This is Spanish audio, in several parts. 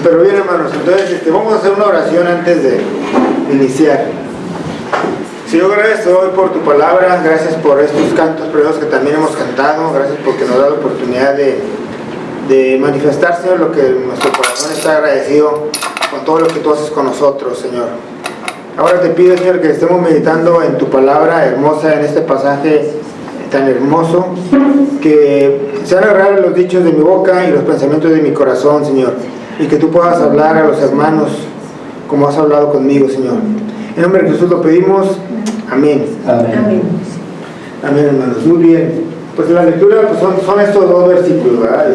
Pero bien, hermanos, entonces vamos a hacer una oración antes de iniciar. Señor, gracias hoy por tu palabra, gracias por estos cantos preciosos que también hemos cantado, gracias porque nos da la oportunidad de manifestar, Señor, lo que nuestro corazón está agradecido con todo lo que tú haces con nosotros, Señor. Ahora te pido, Señor, que estemos meditando en tu palabra hermosa, en este pasaje tan hermoso, que sean agradables los dichos de mi boca y los pensamientos de mi corazón, Señor, y que tú puedas hablar a los hermanos como has hablado conmigo, Señor. En nombre de Jesús lo pedimos. Amén. Amén. Amén, hermanos. Muy bien. Pues la lectura pues son estos dos versículos, ¿verdad?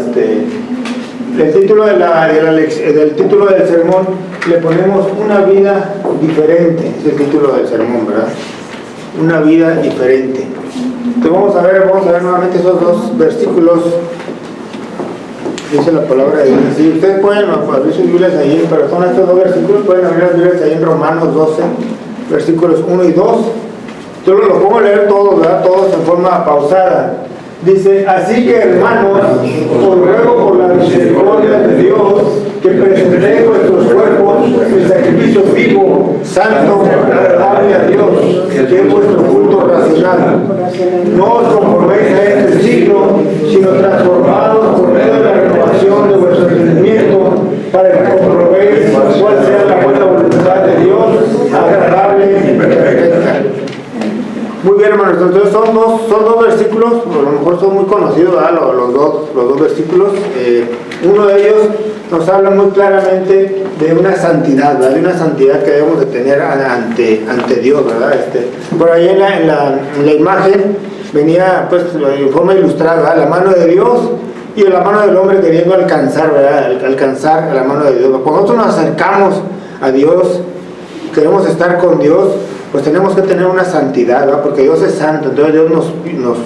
El título del título del sermón le ponemos una vida diferente. Es el título del sermón, ¿verdad? Una vida diferente. Entonces vamos a ver nuevamente esos dos versículos. Dice la palabra de Dios. Si ustedes pueden abrir sus Biblias ahí, pero son estos dos versículos, pueden abrir las Biblias ahí en Romanos 12, versículos 1 y 2. Yo lo pongo a leer todos, ¿verdad? Todos en forma pausada. Dice: así que, hermanos, os ruego por la misericordia de Dios que presentéis vuestros cuerpos en sacrificio vivo, santo, agradable a Dios, que es vuestro culto racional. No os conforméis a este siglo, sino transformados por medio de la renovación de vuestro entendimiento, para que comprobéis cuál sea la buena voluntad de Dios, agradable y perfecta. Muy bien, hermanos, entonces son dos versículos, a lo mejor son muy conocidos, ¿verdad? Los dos versículos. Uno de ellos nos habla muy claramente de una santidad, ¿verdad? De una santidad que debemos de tener ante Dios, ¿verdad? Por ahí en la imagen venía pues en forma ilustrada, ¿verdad? La mano de Dios y la mano del hombre queriendo alcanzar, ¿verdad? Alcanzar a la mano de Dios. Cuando nosotros nos acercamos a Dios, queremos estar con Dios, pues tenemos que tener una santidad, ¿verdad? Porque Dios es santo. Entonces Dios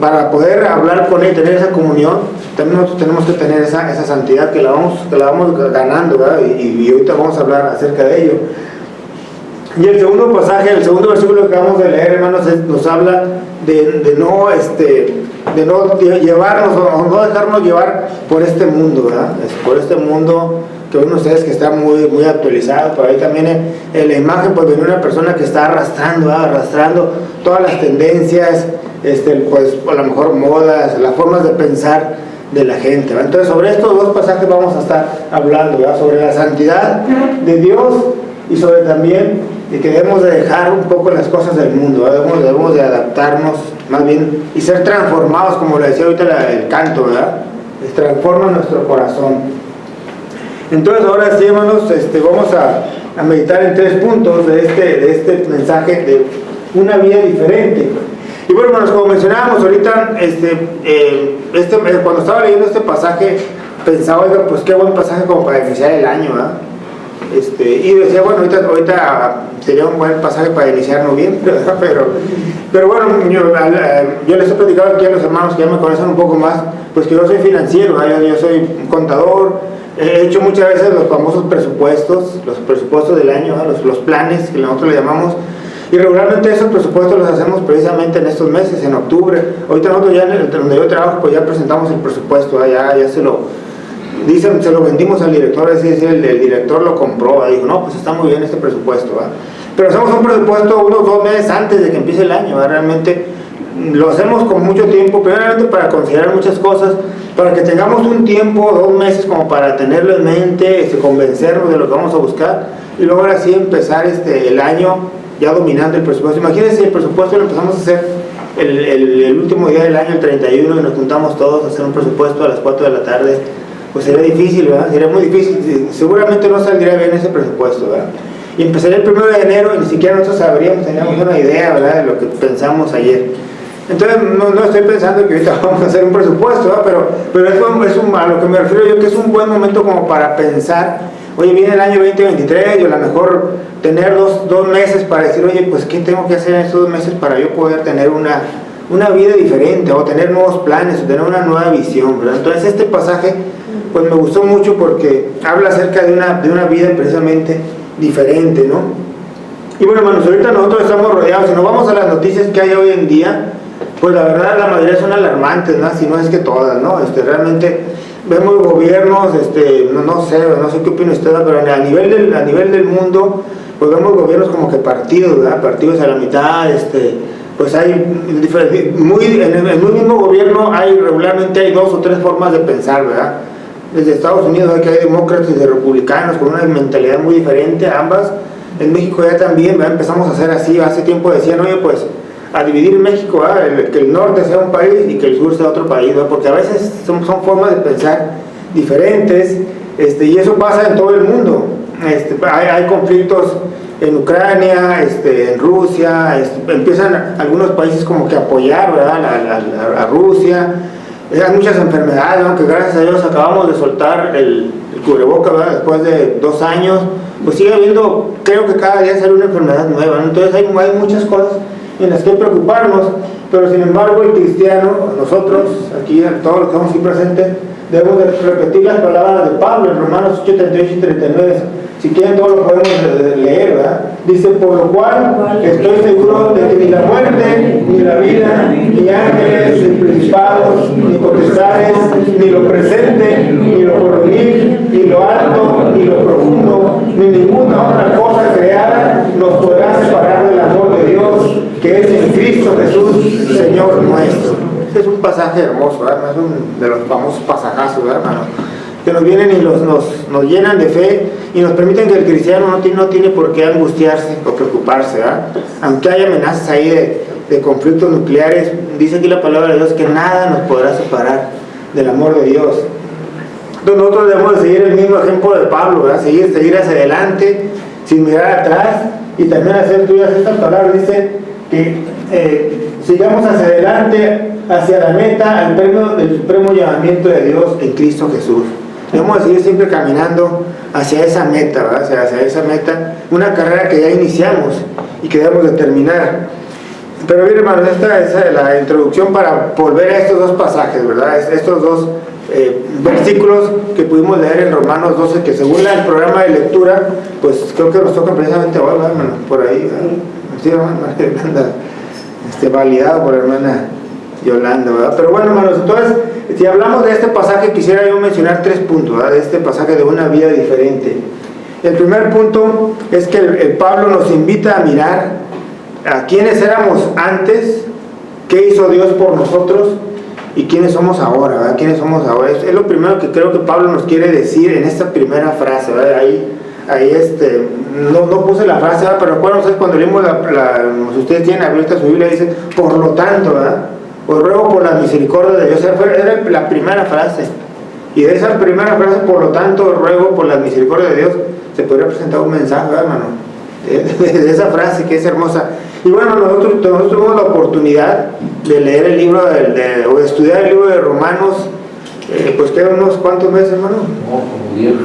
para poder hablar con Él, tener esa comunión, también nosotros tenemos que tener esa santidad que la vamos ganando, ¿verdad? Y ahorita vamos a hablar acerca de ello. Y el segundo pasaje, el segundo versículo que acabamos de leer, hermanos, nos habla de no llevarnos o no dejarnos llevar por este mundo, ¿verdad? Por este mundo que uno de ustedes que está muy actualizado. Por ahí también en la imagen pues viene una persona que está arrastrando todas las tendencias, pues a lo mejor modas, las formas de pensar de la gente, ¿verdad? Entonces sobre estos dos pasajes vamos a estar hablando, ¿verdad? Sobre la santidad de Dios y sobre también de que debemos de dejar un poco las cosas del mundo, ¿verdad? Debemos de adaptarnos más bien y ser transformados, como le decía ahorita el canto, ¿verdad? Transforma nuestro corazón. Entonces ahora sí, hermanos, vamos a meditar en 3 puntos de este mensaje de una vida diferente. Y bueno, hermanos, como mencionábamos ahorita, cuando estaba leyendo este pasaje, pensaba, oiga, pues qué buen pasaje como para iniciar el año, ¿verdad? Y decía, bueno, ahorita sería un buen pasaje para iniciar noviembre, ¿verdad? Pero bueno, yo les he platicado aquí a los hermanos que ya me conocen un poco más, pues que yo soy financiero, ¿verdad? Yo soy un contador. He hecho muchas veces los famosos presupuestos del año, ¿verdad? Los planes que nosotros le llamamos, y regularmente esos presupuestos los hacemos precisamente en estos meses, en octubre. Ahorita nosotros ya donde yo trabajo, pues ya presentamos el presupuesto, ¿verdad? Ya se lo vendimos al director, es decir, el director lo compró, ¿verdad? Dijo, no, pues está muy bien este presupuesto, ¿verdad? Pero hacemos un presupuesto unos 2 meses antes de que empiece el año, ¿verdad? Realmente lo hacemos con mucho tiempo, primeramente para considerar muchas cosas, para que tengamos un tiempo, 2 meses como para tenerlo en mente, convencernos de lo que vamos a buscar, y luego ahora sí empezar el año ya dominando el presupuesto. Imagínense, el presupuesto lo empezamos a hacer el último día del año, el 31, y nos juntamos todos a hacer un presupuesto a las 4 de la tarde. Pues sería difícil, ¿verdad? Sería muy difícil, seguramente no saldría bien ese presupuesto, ¿verdad? Y empezaría el 1 de enero y ni siquiera nosotros teníamos una idea, ¿verdad?, de lo que pensamos ayer. Entonces no estoy pensando que ahorita vamos a hacer un presupuesto, ¿verdad? Pero a lo que me refiero yo, que es un buen momento como para pensar, oye, viene el año 2023, y a lo mejor tener dos meses para decir, oye, pues ¿qué tengo que hacer en estos 2 meses para yo poder tener una vida diferente, o tener nuevos planes, o tener una nueva visión, ¿verdad? Entonces este pasaje pues me gustó mucho porque habla acerca de una vida precisamente diferente, ¿no? Y bueno, hermanos, ahorita nosotros estamos rodeados, si nos vamos a las noticias que hay hoy en día, pues la verdad la mayoría son alarmantes, ¿no? Si no es que todas, ¿no? Realmente vemos gobiernos, no sé qué opina usted, pero a nivel del mundo, pues vemos gobiernos como que partidos, ¿verdad? Partidos a la mitad, pues hay en el mismo gobierno regularmente hay 2 o 3 formas de pensar, ¿verdad? Desde Estados Unidos hay demócratas y republicanos con una mentalidad muy diferente, ambas. En México ya también, ¿verdad? Empezamos a hacer así. Hace tiempo decían, oye, pues a dividir México, que el norte sea un país y que el sur sea otro país, ¿verdad? Porque a veces son formas de pensar diferentes, y eso pasa en todo el mundo. Hay conflictos en Ucrania, en Rusia, empiezan algunos países como que a apoyar, ¿verdad? a Rusia. Hay muchas enfermedades, aunque gracias a Dios acabamos de soltar el cubreboca, ¿verdad? Después de 2 años, pues sigue habiendo, creo que cada día sale una enfermedad nueva, ¿no? Entonces hay muchas cosas en las que preocuparnos, pero sin embargo el cristiano, nosotros, aquí todos los que estamos aquí presentes, debemos de repetir las palabras de Pablo en Romanos 8, 38 y 39. Si quieren todos lo podemos leer, ¿verdad? Dice, por lo cual estoy seguro de que ni la muerte, ni la vida, ni ángeles, ni principados, ni potestades, ni lo presente, ni lo porvenir, ni lo alto, ni lo profundo, ni ninguna otra cosa creada nos podrá separar del amor de Dios que es en Cristo Jesús, Señor nuestro. Este es un pasaje hermoso, ¿verdad? Es uno de los famosos pasajazos, ¿verdad, hermano? Que nos vienen y nos llenan de fe y nos permiten que el cristiano no tiene por qué angustiarse o preocuparse, ¿verdad? Aunque hay amenazas ahí de conflictos nucleares, dice aquí la palabra de Dios que nada nos podrá separar del amor de Dios. Entonces nosotros debemos de seguir el mismo ejemplo de Pablo, ¿verdad? Seguir hacia adelante sin mirar atrás y también hacer tuyas estas palabras. Dice que sigamos hacia adelante, hacia la meta, al premio del supremo llamamiento de Dios en Cristo Jesús. Debemos seguir siempre caminando hacia esa meta, ¿verdad? Hacia esa meta, una carrera que ya iniciamos y que debemos de terminar. Pero bien, hermanos, esta es la introducción para volver a estos 2 pasajes, ¿verdad? Estos 2 versículos que pudimos leer en Romanos 12, que según el programa de lectura, pues creo que nos toca precisamente hoy, ¿verdad, hermano? Por ahí, ¿verdad? Sí, hermana, validado por la hermana Yolanda, ¿verdad? Pero bueno, hermanos, entonces, si hablamos de este pasaje, quisiera yo mencionar 3 puntos, ¿verdad? De este pasaje de una vida diferente. El primer punto es que el Pablo nos invita a mirar a quiénes éramos antes, qué hizo Dios por nosotros y quiénes somos ahora, ¿verdad? ¿Quiénes somos ahora? Es lo primero que creo que Pablo nos quiere decir en esta primera frase, ¿verdad? Ahí no puse la frase, ¿verdad? Pero recuerden ustedes cuando leímos si ustedes tienen abierta su Biblia, dice, por lo tanto, ¿verdad? Os ruego por la misericordia de Dios. Era la primera frase. Y de esa primera frase, por lo tanto, os ruego por la misericordia de Dios, se podría presentar un mensaje, ¿verdad, hermano? De esa frase que es hermosa. Y bueno, nosotros tuvimos la oportunidad de leer el libro, o de estudiar el libro de Romanos, pues quedan unos cuantos meses, hermano. No, como 10 meses.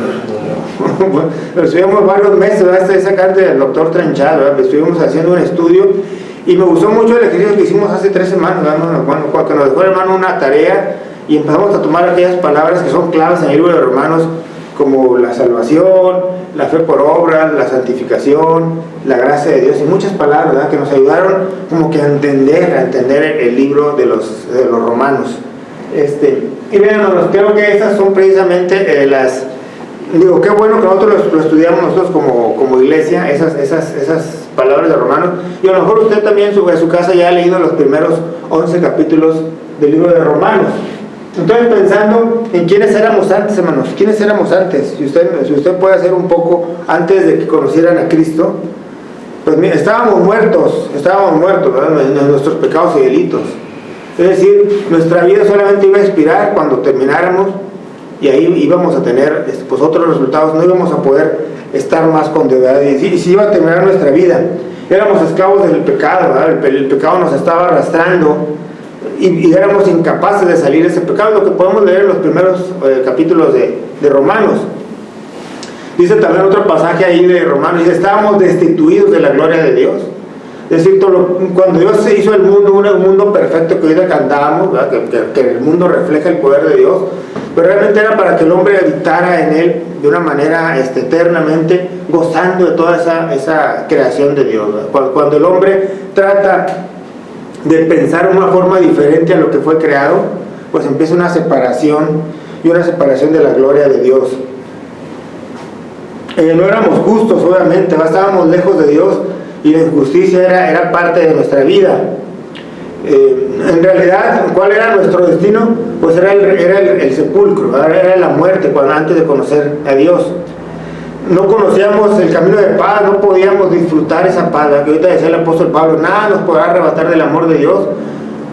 Bueno, estuvimos varios meses, ¿verdad? Esa carta del doctor Tranchal, ¿verdad? Estuvimos haciendo un estudio y me gustó mucho el ejercicio que hicimos hace 3 semanas, ¿verdad? Cuando nos dejó el hermano una tarea y empezamos a tomar aquellas palabras que son claves en el libro de Romanos, como la salvación, la fe por obra, la santificación, la gracia de Dios y muchas palabras, ¿verdad? Que nos ayudaron como que a entender el libro de los romanos. Y vean, creo que esas son precisamente qué bueno que nosotros lo estudiamos nosotros como iglesia, esas palabras de Romanos, y a lo mejor usted también en su casa ya ha leído los primeros 11 capítulos del libro de Romanos. Entonces, pensando en quiénes éramos antes, hermanos, quiénes éramos antes, si usted puede hacer un poco antes de que conocieran a Cristo, pues mira, estábamos muertos, ¿verdad? En nuestros pecados y delitos. Es decir, nuestra vida solamente iba a expirar cuando termináramos y ahí íbamos a tener pues otros resultados, no íbamos a poder estar más con Dios, ¿verdad? Y si iba a terminar nuestra vida, éramos esclavos del pecado, ¿verdad? El pecado nos estaba arrastrando y éramos incapaces de salir de ese pecado, lo que podemos leer en los primeros capítulos de Romanos. Dice también otro pasaje ahí de Romanos, dice, estábamos destituidos de la gloria de Dios. Es decir, cuando Dios se hizo el mundo, un mundo perfecto que hoy cantábamos, que el mundo refleja el poder de Dios, pero realmente era para que el hombre habitara en él de una manera eternamente, gozando de toda esa creación de Dios, ¿verdad? Cuando el hombre trata de pensar de una forma diferente a lo que fue creado, pues empieza una separación y una separación de la gloria de Dios. No éramos justos, obviamente, estábamos lejos de Dios y la injusticia era parte de nuestra vida. En realidad, ¿cuál era nuestro destino? Pues era el sepulcro, era la muerte antes de conocer a Dios. No conocíamos el camino de paz, no podíamos disfrutar esa paz, que ahorita decía el apóstol Pablo, nada nos podrá arrebatar del amor de Dios.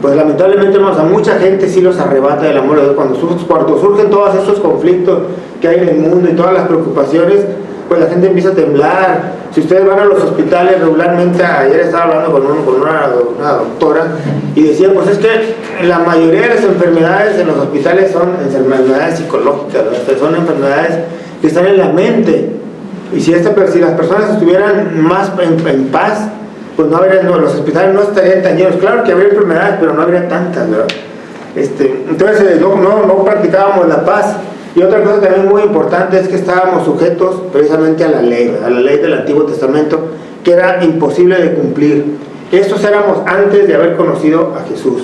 Pues lamentablemente, hermanos, a mucha gente sí los arrebata del amor de Dios. Cuando surgen todos estos conflictos que hay en el mundo y todas las preocupaciones, pues la gente empieza a temblar. Si ustedes van a los hospitales regularmente, ayer estaba hablando con una doctora y decía, pues es que la mayoría de las enfermedades en los hospitales son enfermedades psicológicas, ¿no? Son enfermedades que están en la mente. Y si las personas estuvieran más en paz, pues los hospitales no estarían tan llenos. Claro que habría enfermedades, pero no habría tantas, ¿verdad? Entonces no practicábamos la paz. Y otra cosa también muy importante es que estábamos sujetos precisamente a la ley del Antiguo Testamento, que era imposible de cumplir. Estos éramos antes de haber conocido a Jesús.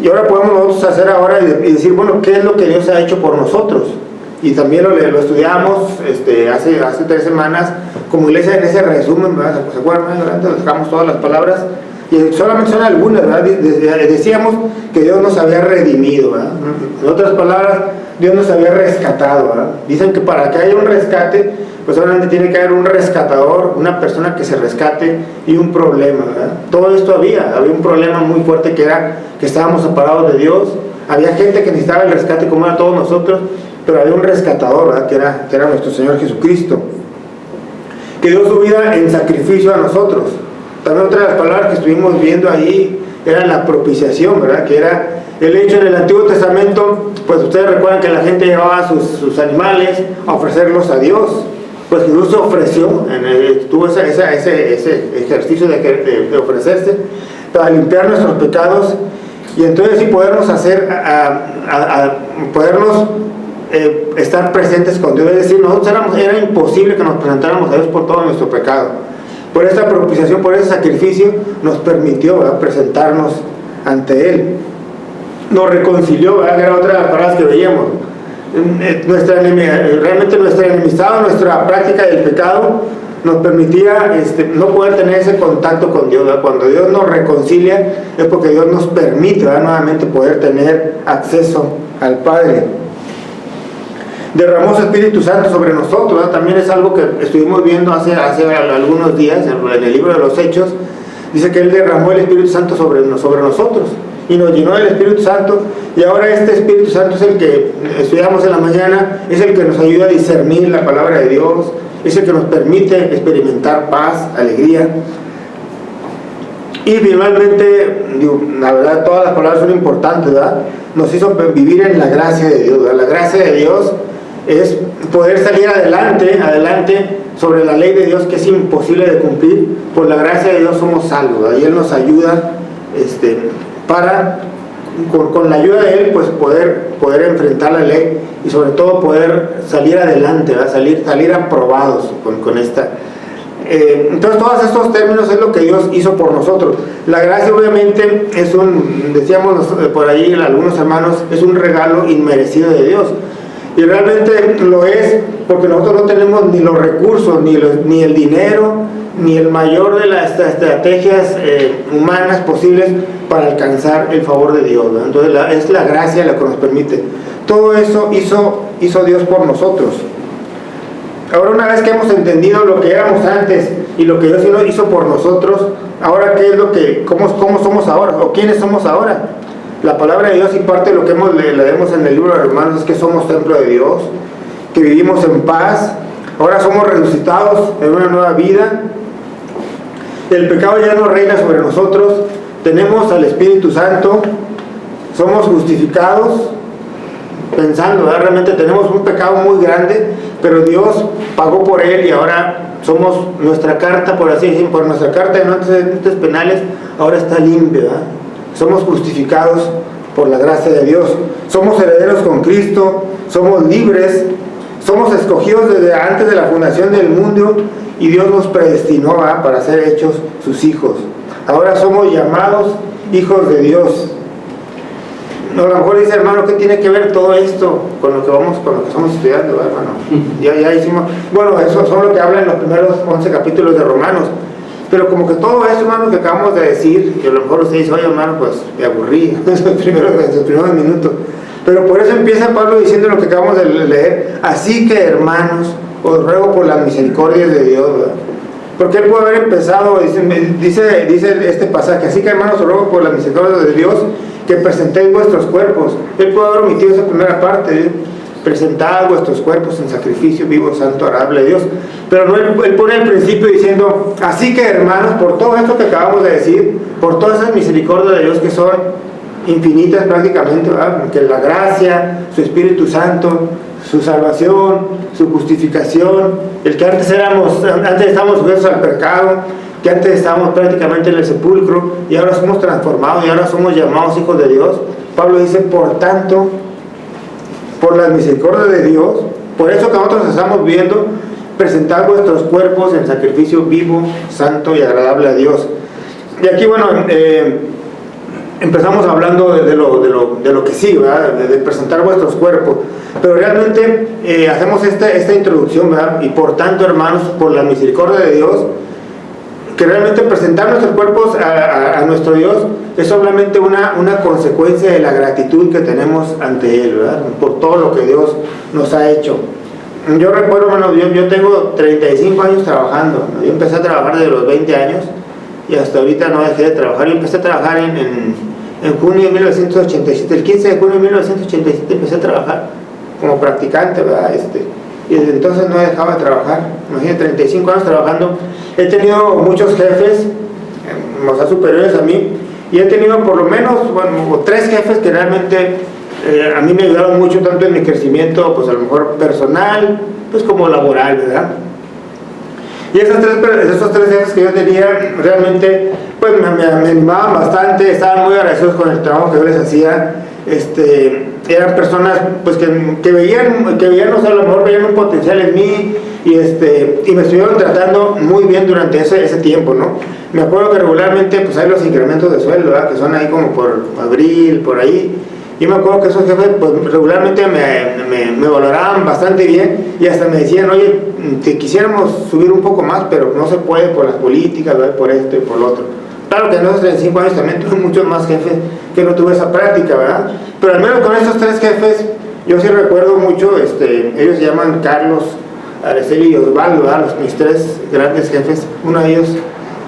Y ahora podemos nosotros hacer ahora y decir, bueno, ¿qué es lo que Dios ha hecho por nosotros? Y también lo estudiamos hace 3 semanas como iglesia en ese resumen, ¿verdad? ¿Se acuerdan? Antes dejamos todas las palabras y solamente son algunas, ¿verdad? Decíamos que Dios nos había redimido, ¿verdad? En otras palabras, Dios nos había rescatado, ¿verdad? Dicen que para que haya un rescate, pues solamente tiene que haber un rescatador, una persona que se rescate y un problema, ¿verdad? Todo esto había un problema muy fuerte que era que estábamos separados de Dios. Había gente que necesitaba el rescate como era todos nosotros, pero había un rescatador, ¿verdad? Que era nuestro Señor Jesucristo, que dio su vida en sacrificio a nosotros. También otra de las palabras que estuvimos viendo ahí era la propiciación, ¿verdad? Que era el hecho en el Antiguo Testamento, pues ustedes recuerdan que la gente llevaba sus animales a ofrecerlos a Dios. Pues Jesús se ofreció, tuvo ese ejercicio de ofrecerse para limpiar nuestros pecados y entonces sí podernos estar presentes con Dios. Es decir, era imposible que nos presentáramos a Dios por todo nuestro pecado. Por esta propiciación, por ese sacrificio, nos permitió, ¿verdad?, presentarnos ante Él. Nos reconcilió, ¿verdad?, que era otra de las palabras que veíamos. Realmente nuestra enemistad, nuestra práctica del pecado nos permitía no poder tener ese contacto con Dios, ¿verdad? Cuando Dios nos reconcilia es porque Dios nos permite, ¿verdad?, nuevamente poder tener acceso al Padre. Derramó su Espíritu Santo sobre nosotros, ¿verdad? También es algo que estuvimos viendo hace algunos días en el libro de los Hechos. Dice que Él derramó el Espíritu Santo sobre nosotros y nos llenó del Espíritu Santo, y ahora este Espíritu Santo es el que estudiamos en la mañana, es el que nos ayuda a discernir la palabra de Dios, es el que nos permite experimentar paz, alegría. Y finalmente, la verdad, todas las palabras son importantes, ¿verdad? Nos hizo vivir en la gracia de Dios, ¿verdad? La gracia de Dios es poder salir adelante sobre la ley de Dios, que es imposible de cumplir. Por la gracia de Dios somos salvos, ¿verdad? Y Él nos ayuda para, con la ayuda de Él, pues poder enfrentar la ley y sobre todo poder salir adelante, ¿verdad? Salir aprobados con esta. Entonces todos estos términos es lo que Dios hizo por nosotros. La gracia obviamente decíamos por ahí algunos hermanos, es un regalo inmerecido de Dios. Y realmente lo es, porque nosotros no tenemos ni los recursos, ni el dinero, ni el mayor de las estrategias humanas posibles para alcanzar el favor de Dios, ¿verdad? Entonces es la gracia la que nos permite. Todo eso hizo Dios por nosotros. Ahora, una vez que hemos entendido lo que éramos antes y lo que Dios hizo por nosotros, ahora cómo somos ahora, o quiénes somos ahora. La palabra de Dios, y parte de lo que leemos en el libro de Romanos, es que somos templo de Dios, que vivimos en paz. Ahora somos resucitados en una nueva vida. El pecado ya no reina sobre nosotros. Tenemos al Espíritu Santo. Somos justificados. Pensando, ¿verdad? Realmente tenemos un pecado muy grande, pero Dios pagó por él y ahora somos, nuestra carta, por así decir, por nuestra carta de no antecedentes penales, ahora está limpia, ¿verdad? Somos justificados por la gracia de Dios. Somos herederos con Cristo, somos libres, somos escogidos desde antes de la fundación del mundo y Dios nos predestinó, ¿verdad?, para ser hechos sus hijos. Ahora somos llamados hijos de Dios. No, a lo mejor dice, hermano, ¿qué tiene que ver todo esto con lo que estamos estudiando, hermano? Ya hicimos, bueno, eso son lo que habla en los primeros 11 capítulos de Romanos, pero como que todo eso, hermano, que acabamos de decir, y a lo mejor usted dice, oye, hermano, pues me aburrí en sus primeros minutos, pero por eso empieza Pablo diciendo lo que acabamos de leer, así que, hermanos, os ruego por las misericordias de Dios, ¿verdad? Porque él puede haber empezado, dice este pasaje, así que, hermanos, os ruego por las misericordias de Dios, que presentéis vuestros cuerpos. Él puede haber omitido esa primera parte, presentad vuestros cuerpos en sacrificio vivo, santo, agradable a Dios. Pero no, él pone el principio diciendo, así que, hermanos, por todo esto que acabamos de decir, por todas esas misericordias de Dios que son infinitas prácticamente, ¿verdad? Que la gracia, su Espíritu Santo, su salvación, su justificación, el que antes estábamos sujetos al pecado, que antes estábamos prácticamente en el sepulcro y ahora somos transformados y ahora somos llamados hijos de Dios. Pablo dice, por tanto, por la misericordia de Dios, por eso que nosotros estamos viendo, presentad vuestros cuerpos en sacrificio vivo, santo y agradable a Dios. Y aquí, bueno, empezamos hablando de lo que sí, ¿verdad? De presentar vuestros cuerpos, pero realmente hacemos esta introducción, ¿verdad? Y por tanto, hermanos, por la misericordia de Dios, que realmente presentar nuestros cuerpos a nuestro Dios es solamente una consecuencia de la gratitud que tenemos ante Él, ¿verdad? Por todo lo que Dios nos ha hecho. Yo recuerdo, hermano, yo tengo 35 años trabajando, ¿no? Yo empecé a trabajar desde los 20 años y hasta ahorita no dejé de trabajar. Yo empecé a trabajar en junio de 1987, el 15 de junio de 1987 empecé a trabajar como practicante, ¿verdad? Y desde entonces no he dejado de trabajar. Imagínate, 35 años trabajando. He tenido muchos jefes, o sea, superiores a mí, y he tenido por lo menos, bueno, 3 jefes que realmente a mí me ayudaron mucho, tanto en mi crecimiento, pues a lo mejor personal, pues como laboral, ¿verdad? Y esos 3 jefes que yo tenía, realmente, pues me animaban bastante, estaban muy agradecidos con el trabajo que yo les hacía. Eran personas pues que veían, o sea, a lo mejor veían un potencial en mí y me estuvieron tratando muy bien durante ese tiempo, ¿no? Me acuerdo que regularmente pues hay los incrementos de sueldo, ¿verdad? Que son ahí como por abril, por ahí, y me acuerdo que esos jefes pues regularmente me valoraban bastante bien y hasta me decían, oye, te quisiéramos subir un poco más, pero no se puede por las políticas, ¿verdad? Por esto y por lo otro. Claro que en esos 35 años también tuve muchos más jefes que no tuve esa práctica, ¿verdad? Pero al menos con esos 3 jefes, yo sí recuerdo mucho, ellos se llaman Carlos, Araceli y Osvaldo, ¿verdad? Mis 3 grandes jefes. Uno de ellos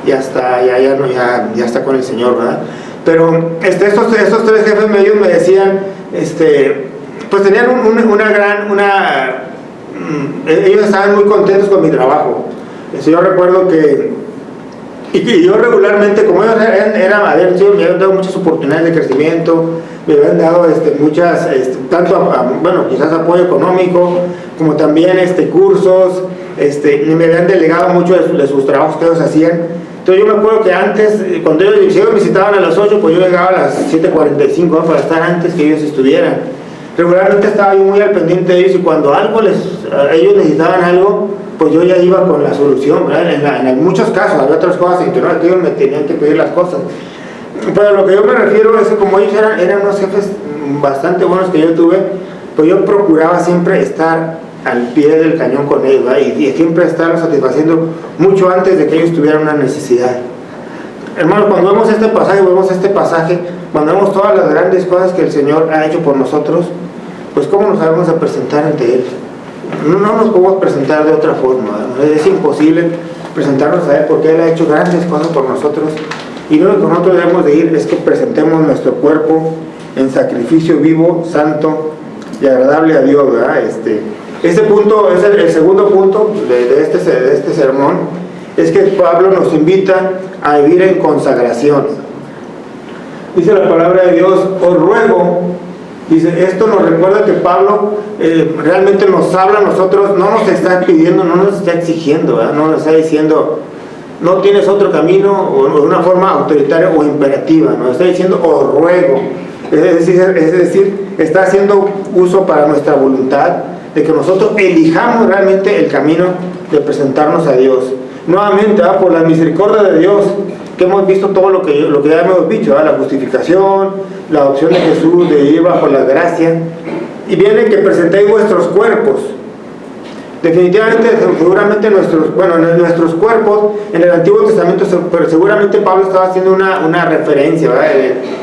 ya está con el Señor, ¿verdad? Pero estos 3 jefes ellos me decían, pues tenían ellos estaban muy contentos con mi trabajo. Yo recuerdo y yo regularmente, como ellos me habían dado muchas oportunidades de crecimiento, me habían dado muchas, tanto, bueno, quizás apoyo económico, como también cursos, y me habían delegado mucho de sus trabajos que ellos hacían. Entonces yo me acuerdo que antes, cuando ellos me visitaban a las 8, pues yo llegaba a las 7:45, ¿no? Para estar antes que ellos estuvieran. Regularmente estaba yo muy al pendiente de ellos y cuando ellos necesitaban algo, pues yo ya iba con la solución, ¿verdad? En muchos casos, había otras cosas en que no, ellos me tenían que pedir las cosas. Pero a lo que yo me refiero es que como ellos eran unos jefes bastante buenos que yo tuve, pues yo procuraba siempre estar al pie del cañón con ellos, ¿verdad? Y siempre estarlos satisfaciendo mucho antes de que ellos tuvieran una necesidad. Hermanos, cuando vemos este pasaje, cuando vemos todas las grandes cosas que el Señor ha hecho por nosotros, pues ¿cómo nos vamos a presentar ante Él? No nos podemos presentar de otra forma, ¿verdad? Es imposible presentarnos a Él porque Él ha hecho grandes cosas por nosotros y lo que nosotros debemos de ir es que presentemos nuestro cuerpo en sacrificio vivo, santo y agradable a Dios, ¿verdad? Este punto es el segundo punto de este sermón, es que Pablo nos invita a vivir en consagración. Dice la palabra de Dios, os ruego. Dice, esto nos recuerda que Pablo realmente nos habla a nosotros, no nos está pidiendo, no nos está exigiendo, ¿verdad? No nos está diciendo, no tienes otro camino, o de una forma autoritaria o imperativa, nos está diciendo, os ruego. Es decir, está haciendo uso para nuestra voluntad, de que nosotros elijamos realmente el camino de presentarnos a Dios. Nuevamente, ¿verdad? Por la misericordia de Dios, que hemos visto todo lo que ya hemos dicho, ¿verdad? La justificación, la adopción de Jesús, de ir bajo la gracia, y viene que presentéis vuestros cuerpos. Definitivamente, seguramente nuestros cuerpos en el Antiguo Testamento, pero seguramente Pablo estaba haciendo una referencia, ¿verdad?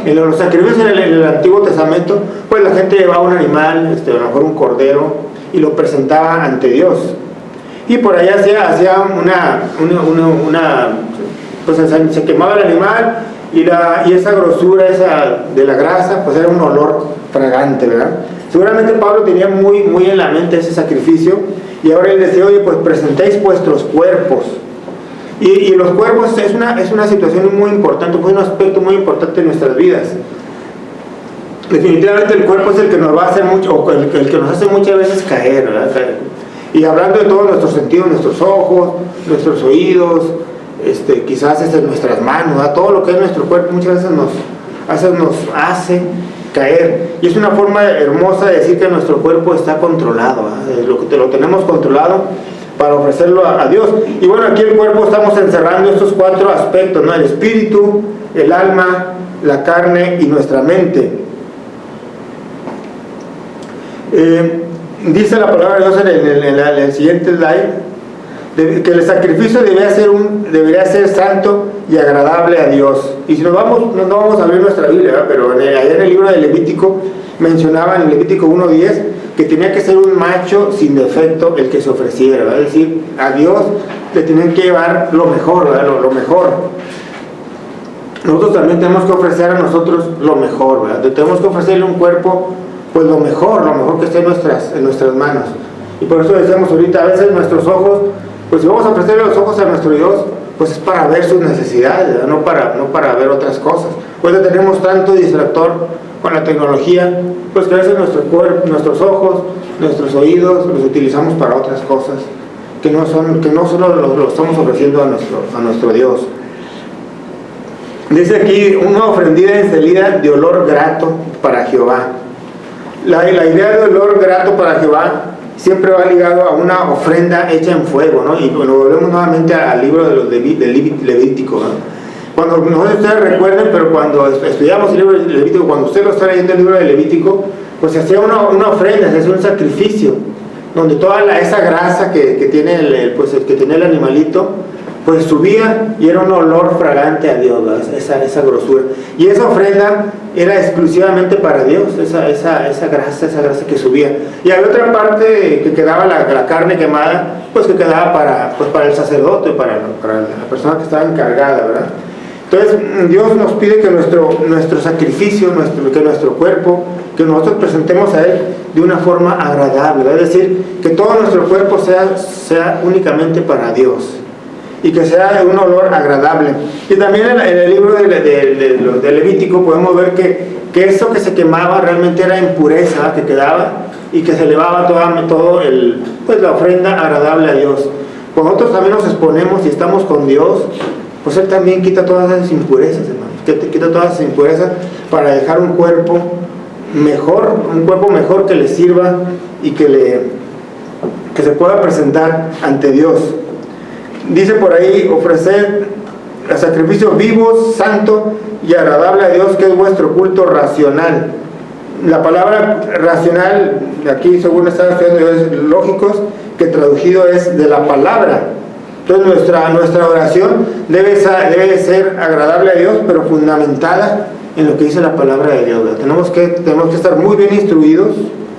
En los sacrificios en el Antiguo Testamento, pues la gente llevaba un animal, a lo mejor un cordero, y lo presentaba ante Dios. Y por ahí hacía pues se quemaba el animal, y esa grosura de la grasa, pues era un olor fragante, ¿verdad? Seguramente Pablo tenía muy en la mente ese sacrificio, y ahora él decía, oye, pues presentéis vuestros cuerpos. Y los cuerpos es una situación muy importante, pues un aspecto muy importante en nuestras vidas. Definitivamente el cuerpo es el que nos va a hacer mucho, o el que nos hace muchas veces caer, ¿verdad? Y hablando de todos nuestros sentidos, nuestros ojos, nuestros oídos, quizás nuestras manos, ¿verdad? Todo lo que es nuestro cuerpo muchas veces nos hace caer. Y es una forma hermosa de decir que nuestro cuerpo está controlado, lo tenemos controlado para ofrecerlo a Dios. Y bueno, aquí el cuerpo estamos encerrando estos 4 aspectos, ¿no? El espíritu, el alma, la carne y nuestra mente. Dice la palabra de Dios en el siguiente slide, que el sacrificio debería ser santo y agradable a Dios. Y si no vamos a abrir nuestra Biblia, ¿verdad? Pero allá en el libro de Levítico mencionaba en Levítico 1:10 que tenía que ser un macho sin defecto el que se ofreciera, ¿verdad? Es decir, a Dios le tenían que llevar lo mejor, ¿verdad? Lo mejor. Nosotros también tenemos que ofrecer a nosotros lo mejor, ¿verdad? Tenemos que ofrecerle un cuerpo, pues lo mejor que esté en nuestras manos. Y por eso decíamos ahorita, a veces nuestros ojos, pues si vamos a ofrecerle los ojos a nuestro Dios, pues es para ver sus necesidades, ¿verdad? No para ver otras cosas. Pues tenemos tanto distractor con la tecnología, pues que a veces nuestro cuerpo, nuestros ojos, nuestros oídos los utilizamos para otras cosas que no solo lo estamos ofreciendo a nuestro Dios. Dice aquí, una ofrenda encendida de olor grato para Jehová. La idea de olor grato para Jehová siempre va ligado a una ofrenda hecha en fuego, ¿no? Y bueno, volvemos nuevamente al libro del Levítico, ¿no? Cuando, no sé si ustedes recuerden, pero cuando estudiamos el libro de Levítico, cuando usted lo está leyendo el libro de Levítico, pues se hacía una ofrenda, se hacía un sacrificio, donde toda esa grasa que tiene el animalito, pues subía y era un olor fragante a Dios, esa grosura. Y esa ofrenda era exclusivamente para Dios, esa grasa que subía. Y había otra parte que quedaba la carne quemada, pues que quedaba para el sacerdote, para la persona que estaba encargada, ¿verdad? Entonces Dios nos pide que nuestro sacrificio, que nuestro cuerpo, que nosotros presentemos a Él de una forma agradable, ¿verdad? Es decir, que todo nuestro cuerpo sea únicamente para Dios y que sea de un olor agradable. Y también en el libro de Levítico podemos ver que eso que se quemaba realmente era impureza que quedaba y que se elevaba pues la ofrenda agradable a Dios. Cuando nosotros también nos exponemos y estamos con Dios, pues Él también quita todas esas impurezas, hermanos, quita todas esas impurezas para dejar un cuerpo mejor que le sirva y que se pueda presentar ante Dios. Dice por ahí, ofrecer el sacrificio vivo, santo y agradable a Dios, que es vuestro culto racional. La palabra racional, aquí según están estudiando, es lógicos, que traducido es de la palabra. Entonces nuestra oración debe ser agradable a Dios, pero fundamentada en lo que dice la palabra de Dios, ¿verdad? Tenemos que estar muy bien instruidos,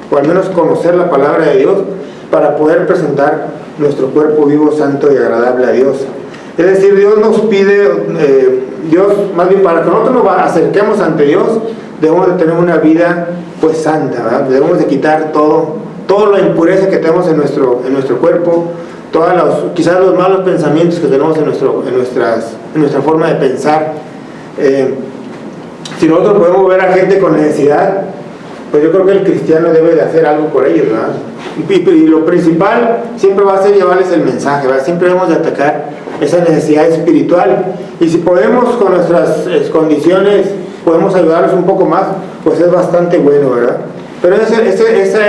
o al menos conocer la palabra de Dios, para poder presentar nuestro cuerpo vivo, santo y agradable a Dios. Es decir, Dios nos pide, más bien para que nosotros nos acerquemos ante Dios, debemos de tener una vida pues santa, ¿verdad? Debemos de quitar toda la impureza que tenemos en nuestro cuerpo, quizás los malos pensamientos que tenemos en nuestra forma de pensar. Si nosotros podemos ver a gente con necesidad, pues yo creo que el cristiano debe de hacer algo por ellos, ¿verdad? Y lo principal siempre va a ser llevarles el mensaje, ¿verdad? Siempre debemos de atacar esa necesidad espiritual, y si podemos con nuestras condiciones podemos ayudarlos un poco más, pues es bastante bueno, ¿verdad? Pero esa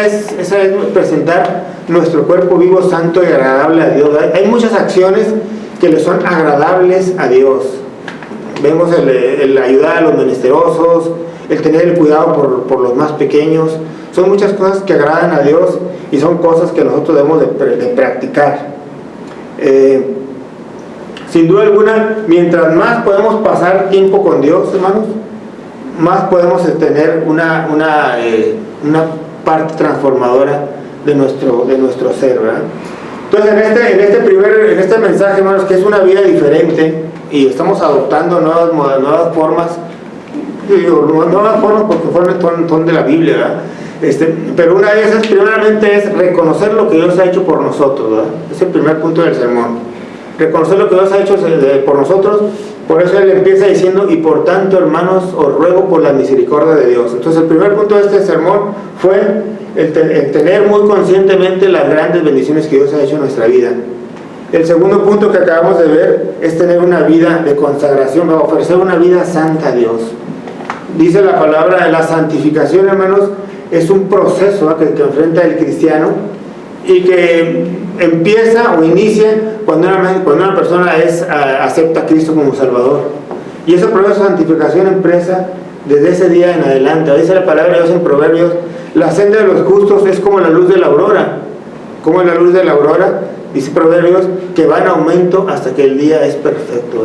es presentar nuestro cuerpo vivo, santo y agradable a Dios, ¿verdad? Hay muchas acciones que le son agradables a Dios. Vemos el ayudar a los menesterosos, el tener el cuidado por los más pequeños. Son muchas cosas que agradan a Dios y son cosas que nosotros debemos de practicar. Sin duda alguna, mientras más podemos pasar tiempo con Dios, hermanos, más podemos tener una parte transformadora de nuestro ser, ¿verdad? Entonces, en este mensaje, hermanos, que es una vida diferente y estamos adoptando nuevas formas, porque son de la Biblia, ¿verdad? Pero una de esas, primeramente, es reconocer lo que Dios ha hecho por nosotros, ¿verdad? Es el primer punto del sermón. Reconocer lo que Dios ha hecho por nosotros. Por eso él empieza diciendo: y por tanto, hermanos, os ruego por la misericordia de Dios. Entonces, el primer punto de este sermón fue el tener muy conscientemente las grandes bendiciones que Dios ha hecho en nuestra vida. El segundo punto que acabamos de ver es tener una vida de consagración, ofrecer una vida santa a Dios. Dice la palabra, la santificación, hermanos, es un proceso que enfrenta el cristiano y que empieza o inicia cuando una persona acepta a Cristo como Salvador. Y ese proceso de santificación empieza desde ese día en adelante. Dice la palabra de Dios en Proverbios: la senda de los justos es como la luz de la aurora. Como la luz de la aurora, dice Proverbios, que va en aumento hasta que el día es perfecto.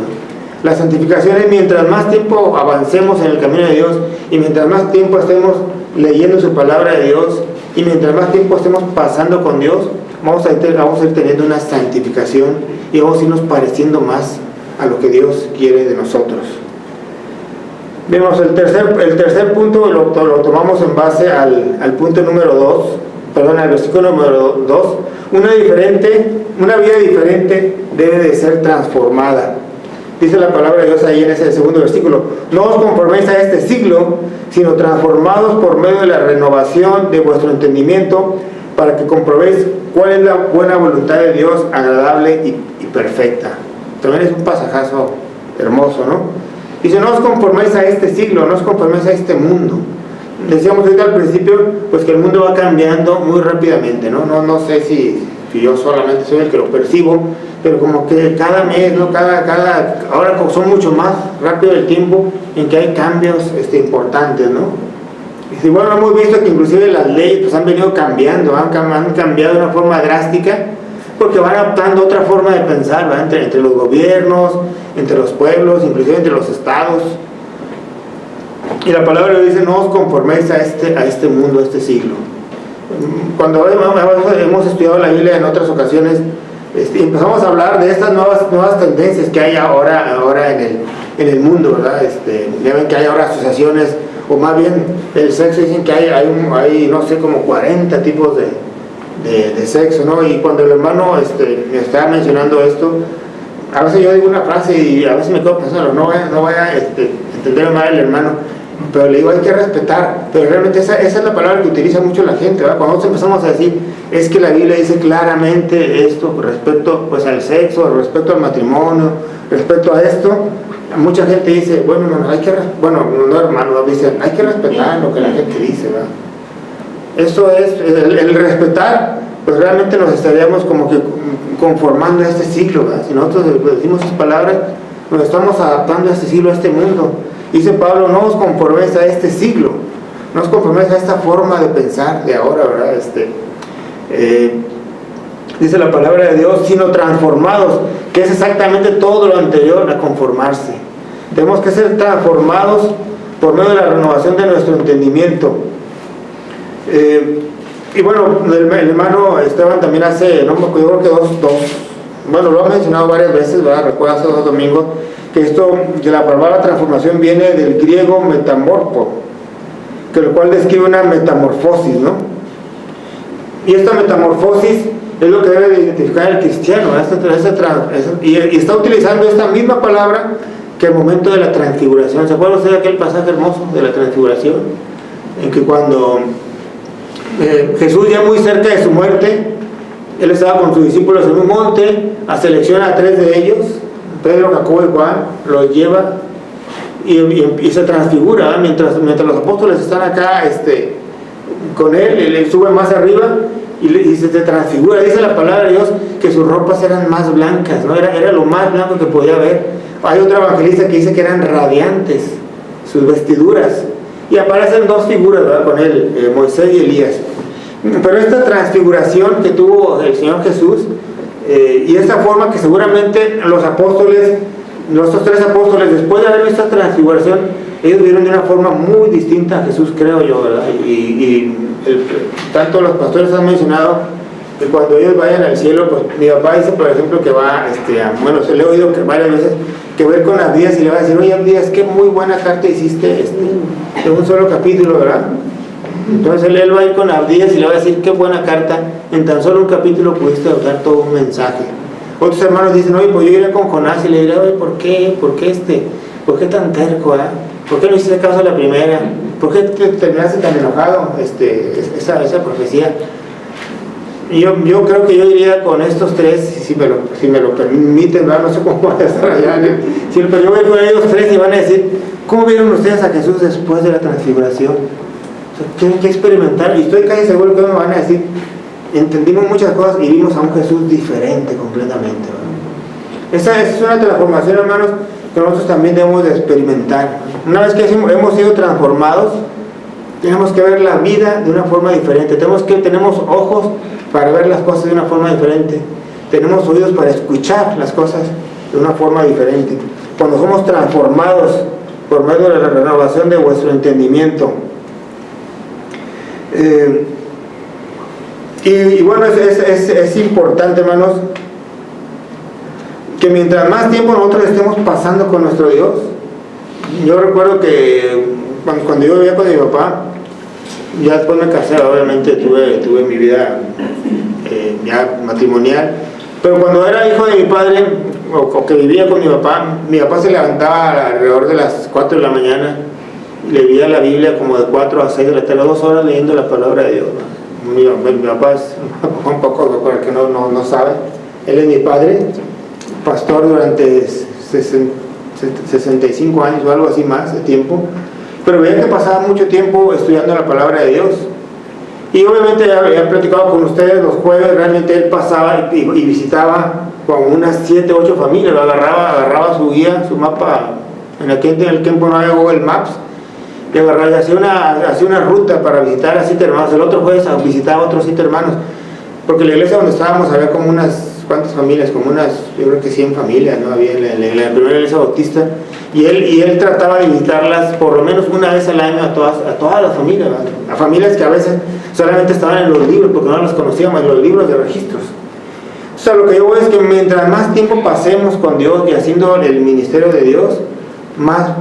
La santificación es mientras más tiempo avancemos en el camino de Dios y mientras más tiempo estemos leyendo su palabra de Dios y mientras más tiempo estemos pasando con Dios, vamos a ir teniendo una santificación y vamos a irnos pareciendo más a lo que Dios quiere de nosotros. Vemos el tercer punto, lo tomamos en base al punto número 2, al versículo número 2. Una vida diferente debe de ser transformada. Dice la palabra de Dios ahí en ese segundo versículo: no os conforméis a este siglo, sino transformados por medio de la renovación de vuestro entendimiento, para que comprobéis cuál es la buena voluntad de Dios, agradable y perfecta. También es un pasajazo hermoso, ¿no? Dice: no os conforméis a este siglo, no os conforméis a este mundo. Decíamos ahorita al principio, pues que el mundo va cambiando muy rápidamente, ¿no? No sé si yo solamente soy el que lo percibo, pero como que cada mes, ¿no? Ahora son mucho más rápido el tiempo en que hay cambios importantes, ¿no? Y bueno, hemos visto que inclusive las leyes pues han venido cambiando, han cambiado de una forma drástica, porque van adaptando otra forma de pensar, ¿verdad? Entre los gobiernos, entre los pueblos, inclusive entre los estados. Y la palabra dice: no os conforméis a este mundo, a este siglo. Cuando hemos estudiado la Biblia en otras ocasiones, empezamos a hablar de estas nuevas tendencias que hay ahora en el mundo, ¿verdad? Ya ven que hay ahora asociaciones, o más bien el sexo, dicen que hay no sé, como 40 tipos de sexo, ¿no? Y cuando el hermano me estaba mencionando esto, a veces yo digo una frase y a veces me quedo pensando, no voy a entender mal el hermano, pero le digo: hay que respetar. Pero realmente esa es la palabra que utiliza mucho la gente, ¿verdad? Cuando nosotros empezamos a decir, es que la Biblia dice claramente esto respecto pues al sexo, respecto al matrimonio, respecto a esto, mucha gente dice: bueno, hermano, dicen, hay que respetar lo que la gente dice, ¿verdad? Eso es, el respetar, pues realmente nos estaríamos como que conformando a este siglo, ¿verdad? Si nosotros decimos esas palabras, nos estamos adaptando a este siglo, a este mundo. Dice Pablo: no os conforméis a este siglo, no os conforméis a esta forma de pensar de ahora, ¿verdad? Dice la palabra de Dios: sino transformados, que es exactamente todo lo anterior a conformarse. Tenemos que ser transformados por medio de la renovación de nuestro entendimiento. Y bueno, el hermano Esteban también hace, no me acuerdo, que lo ha mencionado varias veces, ¿verdad? Recuerdo hace 2 domingos, que la palabra transformación viene del griego metamorfo, que lo cual describe una metamorfosis, ¿no? Y esta metamorfosis es lo que debe de identificar el cristiano, y está utilizando esta misma palabra que el momento de la transfiguración. ¿Se acuerdan ustedes de aquel pasaje hermoso de la transfiguración? En que cuando Jesús, ya muy cerca de su muerte, él estaba con sus discípulos en un monte, selecciona a 3 de ellos, Pedro, Jacobo y Juan, los lleva y se transfigura, ¿verdad? Mientras los apóstoles están acá con él sube más arriba y se transfigura. Dice la palabra de Dios que sus ropas eran más blancas, ¿no? Era lo más blanco que podía haber. Hay otro evangelista que dice que eran radiantes sus vestiduras. y aparecen dos figuras, ¿verdad?, con él, Moisés y Elías. Pero esta transfiguración que tuvo el Señor Jesús, y esta forma que seguramente los apóstoles, los tres apóstoles, después de haber visto esta transfiguración, ellos vieron de una forma muy distinta a Jesús, creo yo, ¿verdad? Tanto los pastores han mencionado que cuando ellos vayan al cielo, pues mi papá dice, por ejemplo, que va, bueno, se le he oído que varias veces, que va a ir con Abdías y le va a decir, oye Abdías, qué muy buena carta hiciste de un solo capítulo, ¿verdad? Entonces él va a ir con Abdías y le va a decir, qué buena carta, en tan solo un capítulo pudiste dar todo un mensaje. Otros hermanos dicen, oye, pues yo iré con Jonás y le diré, oye, ¿por qué ¿por qué tan terco, ¿por qué no hiciste caso a la primera? ¿Por qué te terminaste tan enojado esa profecía? Y yo creo que yo iría con estos tres, si me lo permiten, ¿verdad? No sé cómo van a estar allá, pero yo voy con ellos tres y van a decir, ¿cómo vieron ustedes a Jesús después de la transfiguración? O sea, tienen que experimentar, y estoy casi seguro que me van a decir, entendimos muchas cosas y vimos a un Jesús diferente completamente, ¿verdad? Esa es una transformación, hermanos, que nosotros también debemos de experimentar. Una vez que hemos sido transformados, tenemos que ver la vida de una forma diferente. Tenemos ojos para ver las cosas de una forma diferente. Tenemos oídos para escuchar las cosas de una forma diferente. Cuando somos transformados por medio de la renovación de vuestro entendimiento. Y bueno, es importante, hermanos, que mientras más tiempo nosotros estemos pasando con nuestro Dios. Yo recuerdo que cuando yo vivía con mi papá, ya después me casé, obviamente tuve mi vida ya matrimonial, pero cuando era hijo de mi padre, o que vivía con mi papá se levantaba alrededor de las 4 de la mañana, leía la Biblia como de 4 a 6 de la tarde, 2 horas leyendo la palabra de Dios. Mi papá es un poco, para el que no sabe, él es mi padre, pastor durante 65 años o algo así más de tiempo, pero veía que pasaba mucho tiempo estudiando la palabra de Dios. Y obviamente había platicado con ustedes los jueves, realmente él pasaba y visitaba con unas 7 u 8 familias, agarraba su guía, su mapa. En aquel tiempo no había Google Maps, y agarraba y hacía una ruta para visitar a 7 hermanos. El otro jueves visitaba a otros 7 hermanos, porque la iglesia donde estábamos había como ¿cuántas familias? Como yo creo que 100 familias, ¿no? Había en la primera iglesia bautista, y él trataba de visitarlas por lo menos una vez al año a todas las familias, ¿verdad? A familias que a veces solamente estaban en los libros, porque no las conocíamos, en los libros de registros. O sea, lo que yo veo es que mientras más tiempo pasemos con Dios y haciendo el ministerio de Dios, más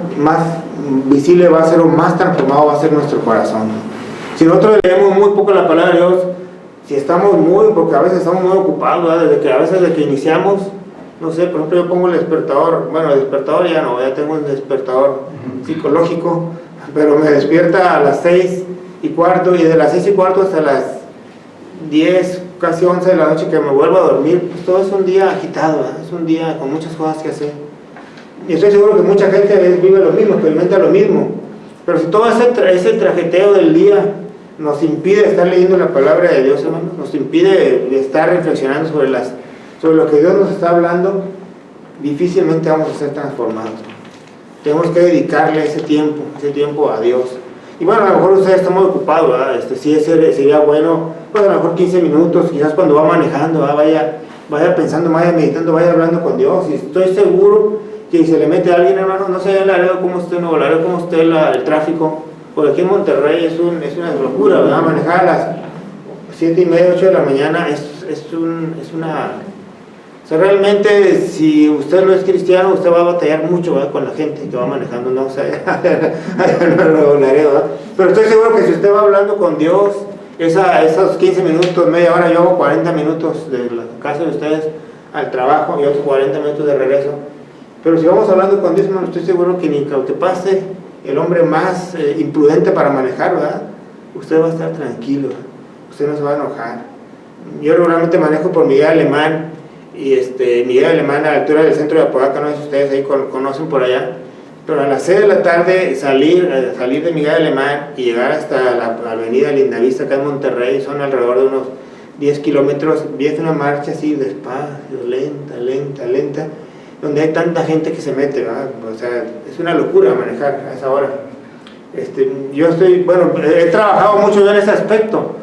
visible va a ser o más transformado va a ser nuestro corazón. Si nosotros leemos muy poco la palabra de Dios, si estamos porque a veces estamos muy ocupados, ¿verdad? Desde que iniciamos, no sé, por ejemplo yo pongo el despertador, bueno, el despertador ya no, ya tengo un despertador psicológico, pero me despierta a las 6:15, y de las 6:15 hasta las 10, casi 11 de la noche que me vuelvo a dormir, pues todo es un día agitado, ¿verdad? Es un día con muchas cosas que hacer. Y estoy seguro que mucha gente vive lo mismo, experimenta lo mismo, pero si todo ese trajeteo del día nos impide estar leyendo la palabra de Dios, hermanos, nos impide estar reflexionando sobre lo que Dios nos está hablando, difícilmente vamos a ser transformados. Tenemos que dedicarle ese tiempo a Dios. Y bueno, a lo mejor usted está muy ocupado, ¿verdad? Sí, sería bueno, pues a lo mejor 15 minutos, quizás cuando va manejando, ¿verdad? Vaya pensando, vaya meditando, vaya hablando con Dios. Y estoy seguro que si se le mete a alguien, hermano, no sé el Laredo cómo esté, Nuevo Laredo cómo esté el tráfico, porque aquí en Monterrey es una locura, ¿verdad? Manejar a las 7:30, 8 de la mañana es una... O sea, realmente, si usted no es cristiano, usted va a batallar mucho, ¿verdad? Con la gente que va manejando, no sé, Nuevo Laredo, ¿verdad? Pero estoy seguro que si usted va hablando con Dios, esos 15 minutos, media hora, yo hago 40 minutos de la casa de ustedes al trabajo y otros 40 minutos de regreso. Pero si vamos hablando con Dios, hermano, estoy seguro que ni que pase el hombre más imprudente para manejar, ¿verdad? Usted va a estar tranquilo, usted no se va a enojar. Yo regularmente manejo por Miguel Alemán, y Miguel Alemán a la altura del centro de Apodaca, no sé si ustedes ahí conocen por allá, pero a las 6 de la tarde salir de Miguel Alemán y llegar hasta la avenida Lindavista acá en Monterrey, son alrededor de unos 10 kilómetros, viene una marcha así despacio, lenta, donde hay tanta gente que se mete, ¿verdad? O sea, es una locura manejar a esa hora. Yo he trabajado mucho en ese aspecto,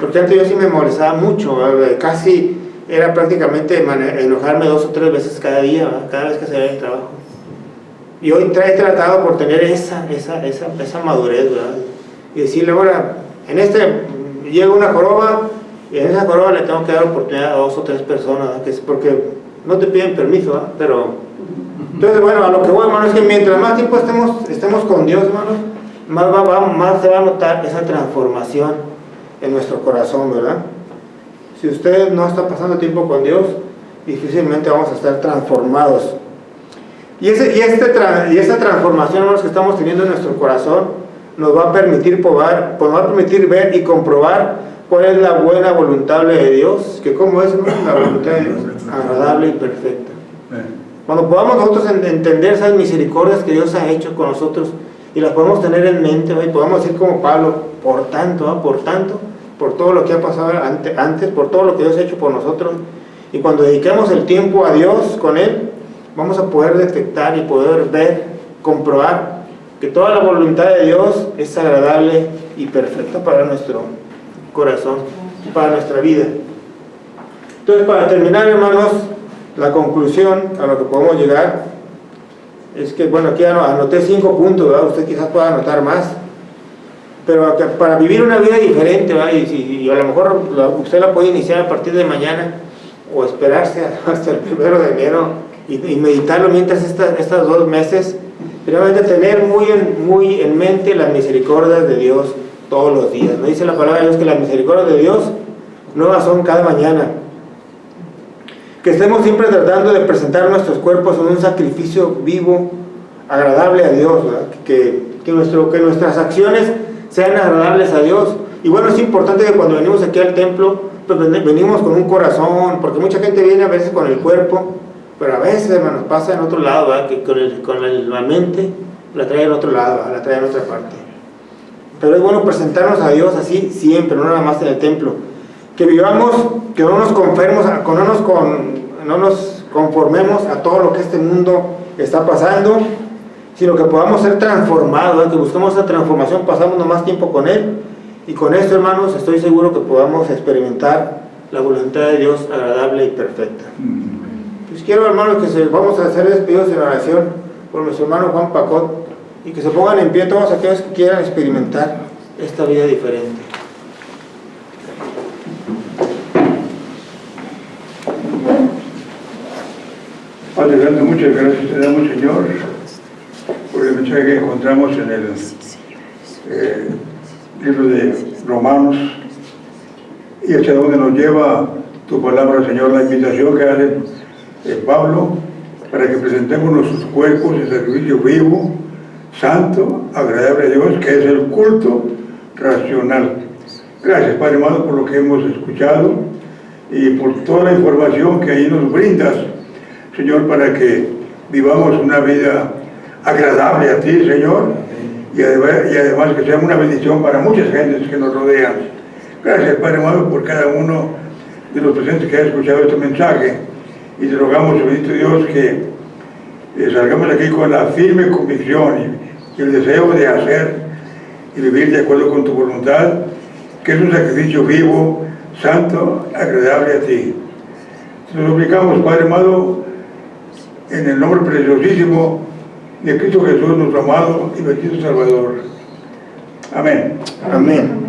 porque antes yo sí me molestaba mucho, casi era prácticamente enojarme 2 o 3 veces cada día, ¿verdad? Cada vez que salía del trabajo. Y hoy he tratado por tener esa madurez, ¿verdad? Y decirle, ahora, llega una joroba, y en esa joroba le tengo que dar oportunidad a 2 o 3 personas, ¿verdad? Que es porque no te piden permiso, ¿verdad? Pero, entonces, bueno, a lo que voy, hermano, es que mientras más tiempo estemos con Dios, hermano, más se va a notar esa transformación en nuestro corazón, ¿verdad? Si usted no está pasando tiempo con Dios, difícilmente vamos a estar transformados. Y esta transformación, hermanos, que estamos teniendo en nuestro corazón, nos va a permitir ver y comprobar cuál es la buena voluntad de Dios, que cómo es, hermanos, la voluntad de Dios, agradable y perfecta. Cuando podamos nosotros entender esas misericordias que Dios ha hecho con nosotros y las podemos tener en mente, ¿verdad? Y podemos decir como Pablo, por tanto, por todo lo que ha pasado antes, por todo lo que Dios ha hecho por nosotros, y cuando dediquemos el tiempo a Dios con Él, vamos a poder detectar y poder ver, comprobar que toda la voluntad de Dios es agradable y perfecta para nuestro corazón, para nuestra vida. Entonces, para terminar, hermanos, la conclusión a lo que podemos llegar es que, bueno, aquí anoté 5 puntos, ¿verdad? Usted quizás pueda anotar más, pero para vivir una vida diferente, ¿verdad? Y a lo mejor usted la puede iniciar a partir de mañana o esperarse hasta el 1 de enero y meditarlo mientras estos 2 meses. Primeramente, tener muy en mente las misericordias de Dios todos los días. ¿No dice la palabra de Dios que las misericordias de Dios nuevas son cada mañana? Que estemos siempre tratando de presentar nuestros cuerpos en un sacrificio vivo, agradable a Dios, ¿verdad? Que nuestras acciones sean agradables a Dios. Y bueno, es importante que cuando venimos aquí al templo, pues venimos con un corazón, porque mucha gente viene a veces con el cuerpo, pero a veces, hermanos, pasa en otro lado, ¿verdad? Que la mente la trae en otro lado, ¿verdad? La trae en otra parte. Pero es bueno presentarnos a Dios así siempre, no nada más en el templo. Que vivamos, que no nos conformemos a todo lo que este mundo está pasando, sino que podamos ser transformados, ¿verdad? Que busquemos esa transformación, pasamos más tiempo con Él, y con esto, hermanos, estoy seguro que podamos experimentar la voluntad de Dios agradable y perfecta. Pues quiero, hermanos, vamos a hacer despedidos en oración por nuestro hermano Juan Pacot, y que se pongan en pie todos aquellos que quieran experimentar esta vida diferente. Padre Santo, muchas gracias te damos, Señor, por el mensaje que encontramos en el libro de Romanos, y hacia donde nos lleva tu palabra, Señor, la invitación que hace Pablo para que presentemos nuestros cuerpos en sacrificio vivo, santo, agradable a Dios, que es el culto racional. Gracias, Padre amado, por lo que hemos escuchado y por toda la información que ahí nos brindas, Señor, para que vivamos una vida agradable a ti, Señor, y además que sea una bendición para muchas gentes que nos rodean. Gracias, Padre amado, por cada uno de los presentes que ha escuchado este mensaje, y te rogamos, bendito Dios, que salgamos aquí con la firme convicción y el deseo de hacer y vivir de acuerdo con tu voluntad, que es un sacrificio vivo, santo, agradable a ti. Te lo suplicamos, Padre amado, en el nombre preciosísimo de Cristo Jesús, nuestro amado y bendito Salvador. Amén. Amén.